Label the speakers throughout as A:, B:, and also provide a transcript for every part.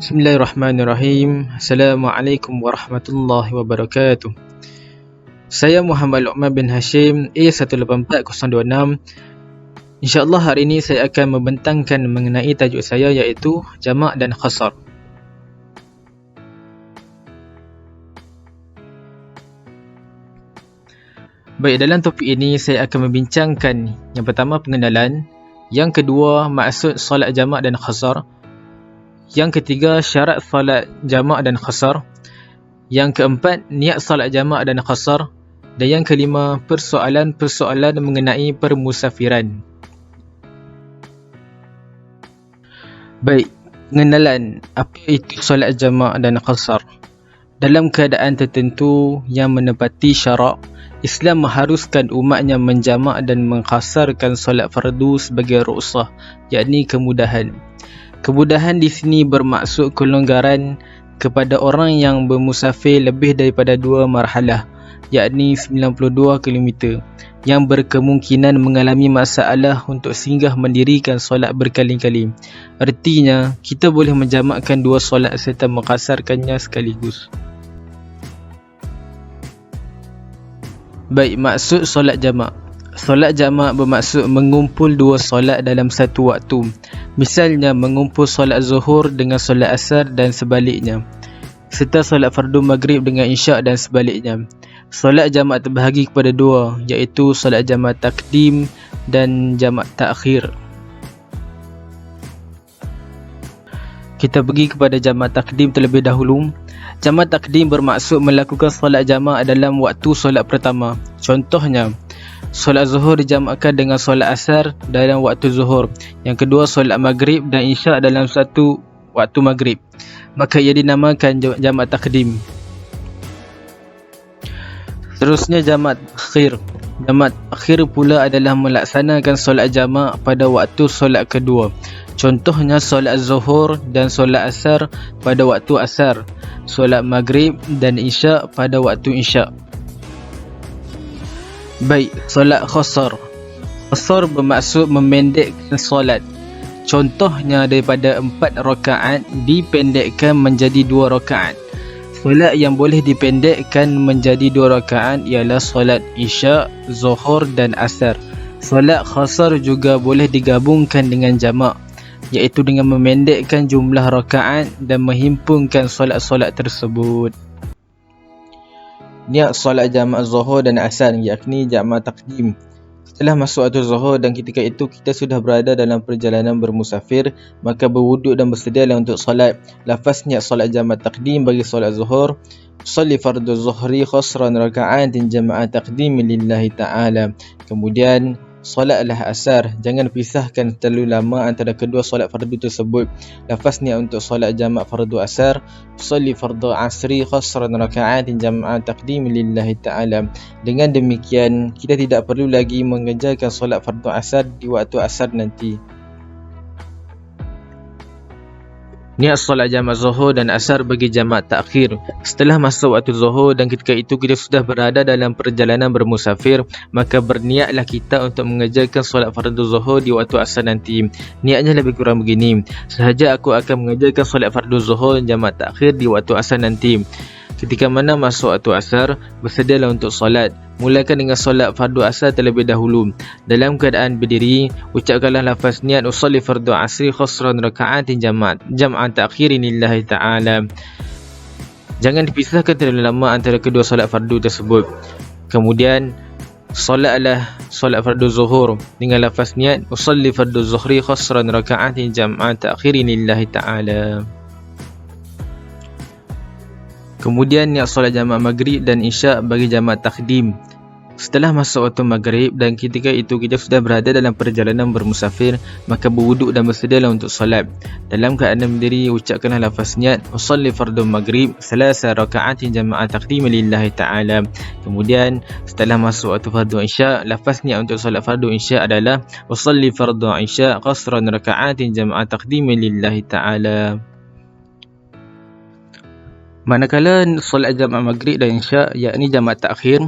A: Bismillahirrahmanirrahim. Assalamualaikum warahmatullahi wabarakatuh. Saya Muhammad Luqman bin Hashim, A184026. InsyaAllah hari ini saya akan membentangkan mengenai tajuk saya, iaitu jamak dan khasar. Baik, dalam topik ini saya akan membincangkan yang pertama pengenalan, yang kedua maksud solat jamak dan khasar, yang ketiga syarat solat jamak dan khasar, yang keempat niat solat jamak dan khasar, dan yang kelima persoalan-persoalan mengenai permusafiran. Baik, pengenalan apa itu solat jamak dan khasar. Dalam keadaan tertentu yang menepati syarak, Islam mengharuskan umatnya menjamak dan mengkhasarkan solat fardu sebagai rukhsah, yakni kemudahan. Kemudahan di sini bermaksud kelonggaran kepada orang yang bermusafir lebih daripada 2 marhalah, yakni 92 km, yang berkemungkinan mengalami masalah untuk singgah mendirikan solat berkali-kali. Artinya, kita boleh menjamakkan 2 solat serta mengkhasarkannya sekaligus. Baik, maksud solat jamak. Solat jamak bermaksud mengumpul 2 solat dalam satu waktu. Misalnya mengumpul solat zuhur dengan solat asar dan sebaliknya, serta solat fardu maghrib dengan isyak dan sebaliknya. Solat jamak terbahagi kepada 2, iaitu solat jamak takdim dan jamak takhir. Kita pergi kepada jamak takdim terlebih dahulu. Jamak takdim bermaksud melakukan solat jamak dalam waktu solat pertama. Contohnya, solat zuhur dijamakkan dengan solat asar dalam waktu zuhur. Yang kedua, solat maghrib dan isyak dalam satu waktu maghrib. Maka ia dinamakan jamak takdim. Seterusnya jamak takhir. Jamak takhir pula adalah melaksanakan solat jamak pada waktu solat kedua. Contohnya solat zuhur dan solat asar pada waktu asar, solat maghrib dan isyak pada waktu isyak. Baik, solat khasar. Khasar bermaksud memendekkan solat. Contohnya daripada 4 rakaat dipendekkan menjadi 2 rakaat. Solat yang boleh dipendekkan menjadi 2 rakaat ialah solat isyak, zuhur dan asar. Solat khasar juga boleh digabungkan dengan jamak, iaitu dengan memendekkan jumlah rakaat dan menghimpunkan solat-solat tersebut. Niat solat jamak zuhur dan asar, yakni jamak takdim. Setelah masuk waktu zuhur dan ketika itu kita sudah berada dalam perjalanan bermusafir, maka berwuduk dan bersedialah untuk solat. Lafaz niat solat jamak takdim bagi solat zuhur: Salli fardu zuhri khasran raka'atin jama'a takdim lillahi ta'ala. Kemudian solatlah asar, jangan pisahkan terlalu lama antara kedua solat fardu tersebut. Lafaz niat untuk solat jamak fardu asar: Salli fardu asri khasran raka'atin jama'a takdim lillahi ta'ala. Dengan demikian, kita tidak perlu lagi mengerjakan solat fardu asar di waktu asar nanti. Niat solat jamak zuhur dan asar bagi jamak takhir. Setelah masuk waktu zuhur dan ketika itu kita sudah berada dalam perjalanan bermusafir, maka berniatlah kita untuk mengerjakan solat fardu zuhur di waktu asar nanti. Niatnya lebih kurang begini: sahaja aku akan mengerjakan solat fardu zuhur dan jamak takhir di waktu asar nanti. Ketika mana masuk waktu asar, bersedialah untuk solat. Mulakan dengan solat fardu asar terlebih dahulu. Dalam keadaan berdiri, ucapkanlah lafaz niat usalli fardu asri khasran raka'atin jam'an ta'khirin lillahi ta'ala. Jangan dipisahkan terlalu lama antara kedua solat fardu tersebut. Kemudian solatlah solat fardu zuhur dengan lafaz niat usalli fardu zuhri khasran raka'atin jam'an ta'khirin lillahi ta'ala. Kemudian niat solat jamak maghrib dan isyak bagi jamak takdim. Setelah masuk waktu maghrib dan ketika itu kita sudah berada dalam perjalanan bermusafir, maka berwuduk dan bersedialah untuk solat. Dalam keadaan berdiri, ucapkanlah lafaz niat usalli fardu maghrib salasa raka'atin jama'a takdim lillahi ta'ala. Kemudian setelah masuk waktu fardu isyak, lafaz niat untuk solat fardu isyak adalah usalli fardu isyak qasran raka'atin jama'a takdim lillahi ta'ala. Manakala solat jamak maghrib dan isyak, yakni jamak takhir,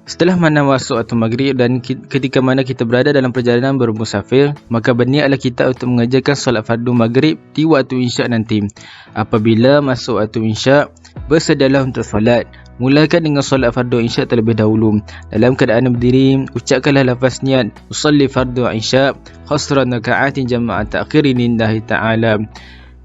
A: Setelah mana masuk waktu maghrib dan ketika mana kita berada dalam perjalanan bermusafir, maka berniatlah kita untuk mengerjakan solat fardu maghrib di waktu isyak nanti. Apabila masuk waktu isyak, bersedialah untuk solat. Mulakan dengan solat fardu isyak terlebih dahulu. Dalam keadaan berdiri, ucapkanlah lafaz niat usalli fardu isyak khasran raka'atin jama'at ta'khirin lillahi ta'ala.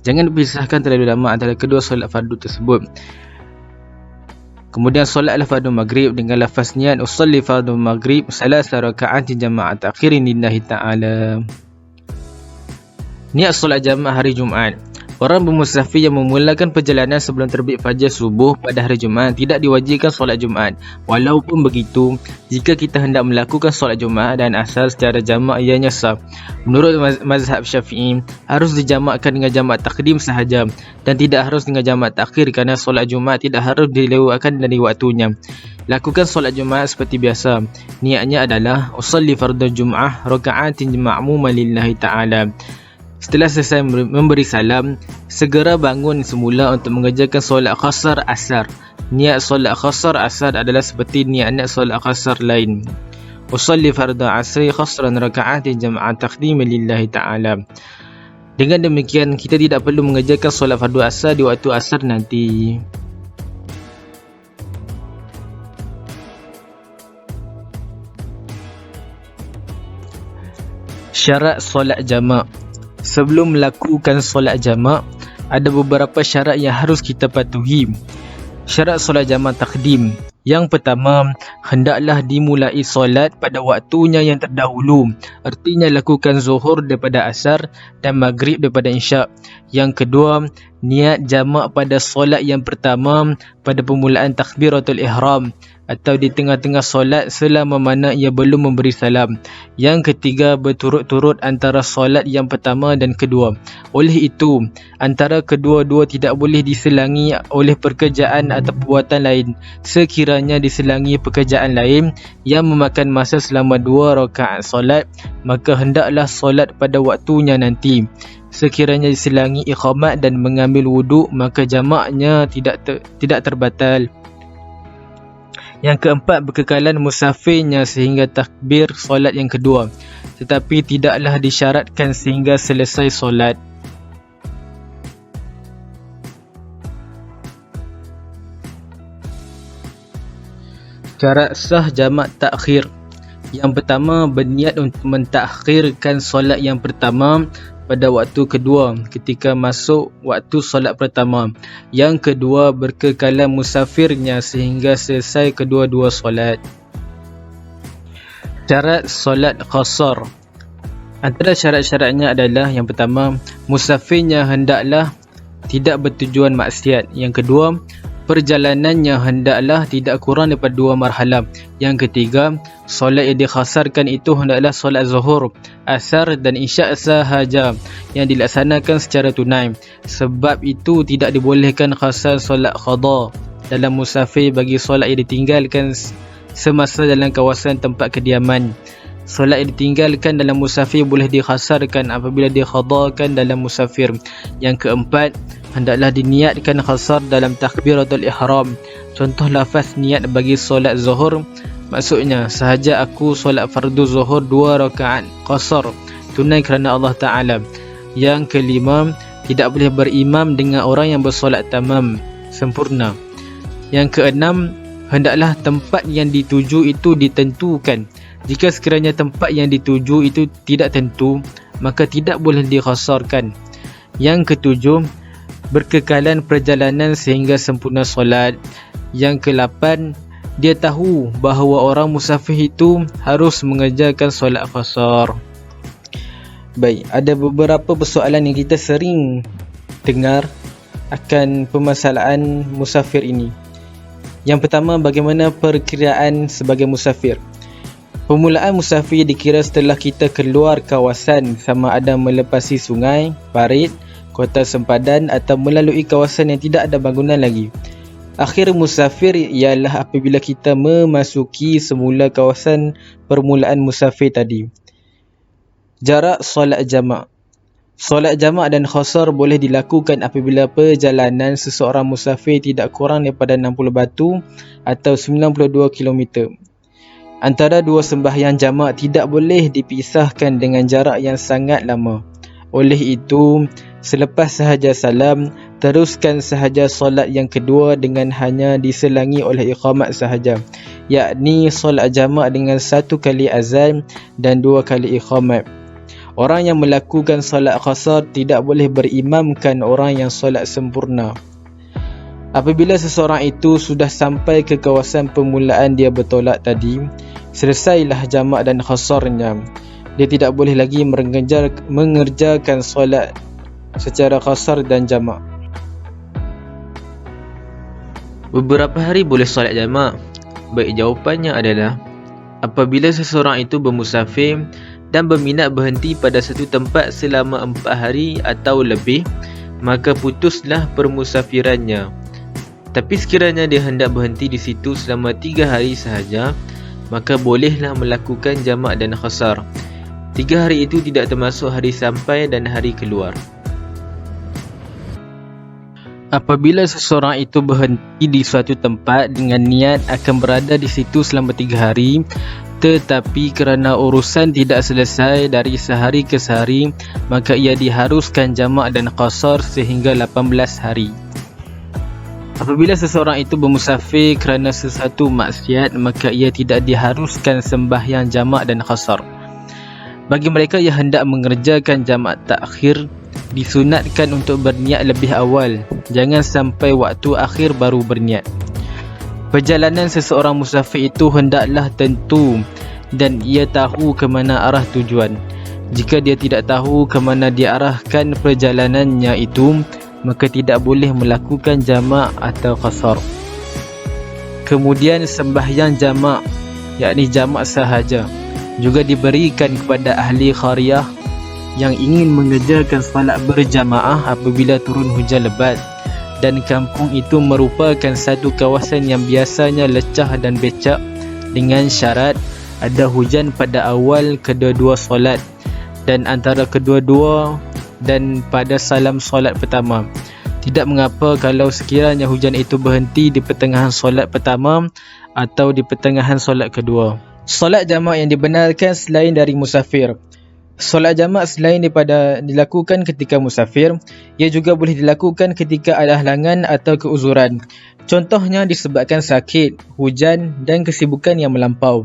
A: Jangan dipisahkan terlalu lama antara kedua solat fardu tersebut. Kemudian solatlah fardu maghrib dengan lafaz niat usalli fardu maghrib salasa raka'atin jama'at ta'khirin lillahi ta'ala. Niat solat jamaah hari Jumaat. Orang bermusafir yang memulakan perjalanan sebelum terbit fajar subuh pada hari Jumaat tidak diwajibkan solat Jumaat. Walaupun begitu, jika kita hendak melakukan solat Jumaat dan asar secara jamak ianya sah. Menurut mazhab Syafi'i, harus dijamakkan dengan jamak takdim sahaja dan tidak harus dengan jamak takhir kerana solat Jumaat tidak harus dilewatkan dari waktunya. Lakukan solat Jumaat seperti biasa. Niatnya adalah usalli fardhu Jum'ah raka'atin ma'muman lillahi ta'ala. Setelah selesai memberi salam, segera bangun semula untuk mengerjakan solat qasar asar. Niat solat qasar asar adalah seperti niat solat qasar lain. Usalli fardhu asri qasran raka'atin jam'an taqdiman lillahi ta'ala. Dengan demikian, kita tidak perlu mengerjakan solat fardu asar di waktu asar nanti. Syarat solat jamak. Sebelum melakukan solat jamak, ada beberapa syarat yang harus kita patuhi. Syarat solat jamak takdim. Yang pertama, hendaklah dimulai solat pada waktunya yang terdahulu. Artinya lakukan zuhur daripada asar dan maghrib daripada isyak. Yang kedua, niat jamak pada solat yang pertama pada permulaan takbiratul ihram atau di tengah-tengah solat selama mana ia belum memberi salam. Yang ketiga, berturut-turut antara solat yang pertama dan kedua. Oleh itu, antara kedua-dua tidak boleh diselangi oleh pekerjaan atau perbuatan lain. Sekiranya diselangi pekerjaan lain yang memakan masa selama 2 rakaat solat, maka hendaklah solat pada waktunya nanti. Sekiranya diselangi iqamat dan mengambil wuduk, maka jamaknya tidak terbatal. Yang keempat, berkekalan musafirnya sehingga takbir solat yang kedua, tetapi tidaklah disyaratkan sehingga selesai solat. Syarat sah jamak takhir. Yang pertama, berniat untuk mentakhirkan solat yang pertama pada waktu kedua ketika masuk waktu solat pertama. Yang kedua, berkekalan musafirnya sehingga selesai kedua-dua solat. Syarat solat qasar. Antara syarat-syaratnya adalah yang pertama, musafirnya hendaklah tidak bertujuan maksiat. Yang kedua, perjalanannya hendaklah tidak kurang daripada 2 marhalah. Yang ketiga, solat yang dikhasarkan itu hendaklah solat zuhur, asar dan isyak sahaja yang dilaksanakan secara tunai. Sebab itu tidak dibolehkan khasar solat qada dalam musafir bagi solat yang ditinggalkan semasa dalam kawasan tempat kediaman. Solat yang ditinggalkan dalam musafir boleh dikhasarkan apabila diqadakan dalam musafir. Yang keempat, hendaklah diniatkan khasar dalam takbiratul ihram. Contoh lafaz niat bagi solat zuhur, maksudnya sahaja aku solat fardu zuhur 2 rakaat qasar tunai kerana Allah Ta'ala. Yang kelima, tidak boleh berimam dengan orang yang bersolat tamam sempurna. Yang keenam, hendaklah tempat yang dituju itu ditentukan. Jika sekiranya tempat yang dituju itu tidak tentu, maka tidak boleh dikhasarkan. Yang ketujuh, berkekalan perjalanan sehingga sempurna solat. Yang ke-8, dia tahu bahawa orang musafir itu harus mengerjakan solat qasar. Baik, ada beberapa persoalan yang kita sering dengar akan permasalahan musafir ini. Yang pertama, bagaimana perkiraan sebagai musafir? Permulaan musafir dikira setelah kita keluar kawasan, sama ada melepasi sungai, parit, kota sempadan atau melalui kawasan yang tidak ada bangunan lagi. Akhir musafir ialah apabila kita memasuki semula kawasan permulaan musafir tadi. Jarak solat jamak. Solat jamak dan qasar boleh dilakukan apabila perjalanan seseorang musafir tidak kurang daripada 60 batu atau 92 km. Antara dua sembahyang jamak tidak boleh dipisahkan dengan jarak yang sangat lama. Oleh itu, selepas sahaja salam, teruskan sahaja solat yang kedua dengan hanya diselangi oleh iqamat sahaja, yakni solat jamak dengan 1 kali azan dan 2 kali iqamat. Orang yang melakukan solat qasar tidak boleh berimamkan orang yang solat sempurna. Apabila seseorang itu sudah sampai ke kawasan permulaan dia bertolak tadi, selesailah jamak dan qasarnya. Dia tidak boleh lagi mengerjakan solat secara qasar dan jamak. Beberapa hari boleh solat jamak? Baik, jawapannya adalah apabila seseorang itu bermusafir dan berminat berhenti pada satu tempat selama 4 hari atau lebih, maka putuslah permusafirannya. Tapi sekiranya dia hendak berhenti di situ selama 3 hari sahaja, maka bolehlah melakukan jamak dan qasar. 3 hari itu tidak termasuk hari sampai dan hari keluar. Apabila seseorang itu berhenti di suatu tempat dengan niat akan berada di situ selama 3 hari, tetapi kerana urusan tidak selesai dari sehari ke sehari, maka ia diharuskan jamak dan qasar sehingga 18 hari. Apabila seseorang itu bermusafir kerana sesuatu maksiat, maka ia tidak diharuskan sembahyang jamak dan qasar. Bagi mereka yang hendak mengerjakan jamak takhir, disunatkan untuk berniat lebih awal, jangan sampai waktu akhir baru berniat. Perjalanan seseorang musafir itu hendaklah tentu dan ia tahu ke mana arah tujuan. Jika dia tidak tahu ke mana diarahkan perjalanannya itu, maka tidak boleh melakukan jamak atau qasar. Kemudian sembahyang jamak, yakni jamak sahaja, juga diberikan kepada ahli qaryah yang ingin mengerjakan solat berjamaah apabila turun hujan lebat dan kampung itu merupakan satu kawasan yang biasanya lecah dan becak, dengan syarat ada hujan pada awal kedua-dua solat dan antara kedua-dua dan pada salam solat pertama. Tidak mengapa kalau sekiranya hujan itu berhenti di pertengahan solat pertama atau di pertengahan solat kedua. Solat jamak yang dibenarkan selain dari musafir. Solat jamak selain daripada dilakukan ketika musafir, ia juga boleh dilakukan ketika ada halangan atau keuzuran. Contohnya disebabkan sakit, hujan dan kesibukan yang melampau.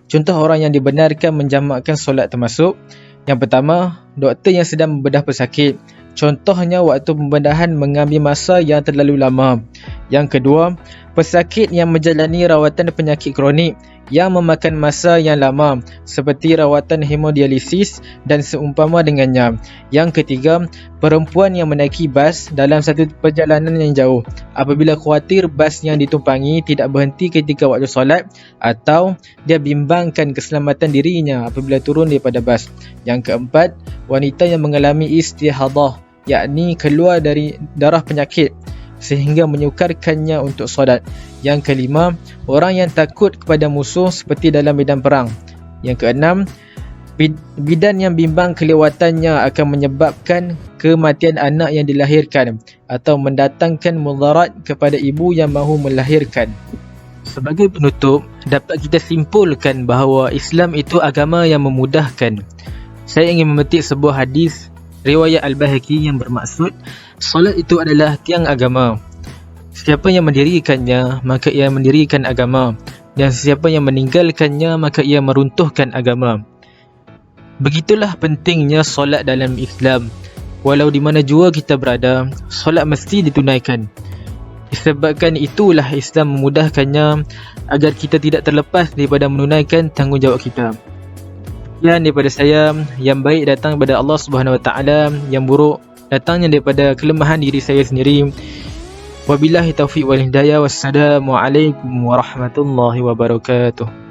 A: Contoh orang yang dibenarkan menjamakkan solat termasuk: yang pertama, doktor yang sedang membedah pesakit. Contohnya waktu pembedahan mengambil masa yang terlalu lama. Yang kedua, pesakit yang menjalani rawatan penyakit kronik yang memakan masa yang lama seperti rawatan hemodialisis dan seumpama dengannya. Yang ketiga, perempuan yang menaiki bas dalam satu perjalanan yang jauh apabila khawatir bas yang ditumpangi tidak berhenti ketika waktu solat atau dia bimbangkan keselamatan dirinya apabila turun daripada bas. Yang keempat, wanita yang mengalami istihadah, yakni keluar dari darah penyakit sehingga menyukarkannya untuk solat. Yang kelima, orang yang takut kepada musuh seperti dalam medan perang. Yang keenam, bidan yang bimbang kelewatannya akan menyebabkan kematian anak yang dilahirkan atau mendatangkan mudarat kepada ibu yang mahu melahirkan. Sebagai penutup, dapat kita simpulkan bahawa Islam itu agama yang memudahkan. Saya ingin memetik sebuah hadis riwayat Al-Bahaqi yang bermaksud, solat itu adalah tiang agama. Siapa yang mendirikannya, maka ia mendirikan agama, dan siapa yang meninggalkannya, maka ia meruntuhkan agama. Begitulah pentingnya solat dalam Islam. Walau di mana jua kita berada, solat mesti ditunaikan. Disebabkan itulah Islam memudahkannya agar kita tidak terlepas daripada menunaikan tanggungjawab kita. Sekian daripada saya. Yang baik datang daripada Allah Subhanahu Wa Taala, yang buruk datangnya daripada kelemahan diri saya sendiri. Wabillahi taufiq wal hidayah. Wassalamualaikum warahmatullahi wabarakatuh.